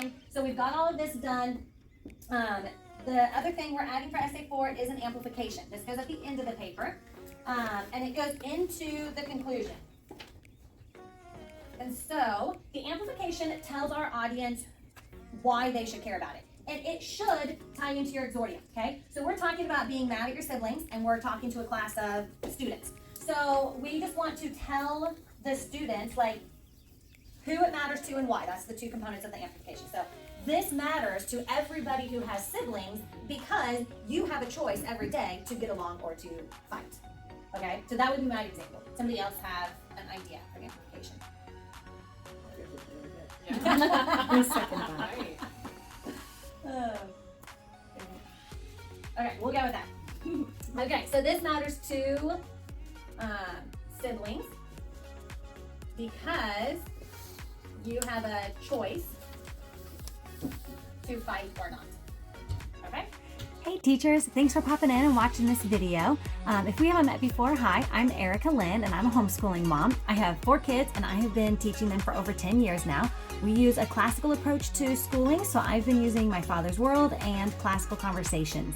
fine. So we've got all of this done. The other thing we're adding for essay 4 is an amplification. This goes at the end of the paper, and it goes into the conclusion. And so the amplification tells our audience why they should care about it. And it should tie into your exordium, okay? So we're talking about being mad at your siblings, and we're talking to a class of students. So we just want to tell the students, like, who it matters to and why. That's the two components of the amplification. So this matters to everybody who has siblings because you have a choice every day to get along or to fight, okay? So that would be my example. Somebody else have an idea for amplification? Yeah. Second that. Right. Okay, we'll go with that. Okay, so this matters to siblings because you have a choice to fight or not. Okay? Hey teachers, thanks for popping in and watching this video. If we haven't met before, hi, I'm Erica Lynn and I'm a homeschooling mom. I have 4 kids and I have been teaching them for over 10 years now. We use a classical approach to schooling, so I've been using My Father's World and Classical Conversations.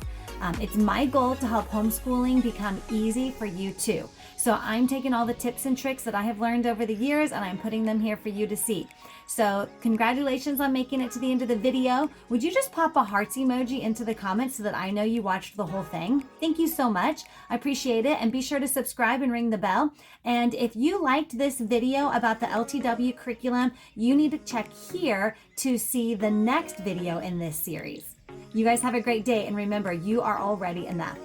It's my goal to help homeschooling become easy for you too. So I'm taking all the tips and tricks that I have learned over the years and I'm putting them here for you to see. So congratulations on making it to the end of the video. Would you just pop a hearts emoji into the comments so that I know you watched the whole thing? Thank you so much. I appreciate it. And be sure to subscribe and ring the bell. And if you liked this video about the LTW curriculum, you need to check here to see the next video in this series. You guys have a great day, and remember, you are already enough.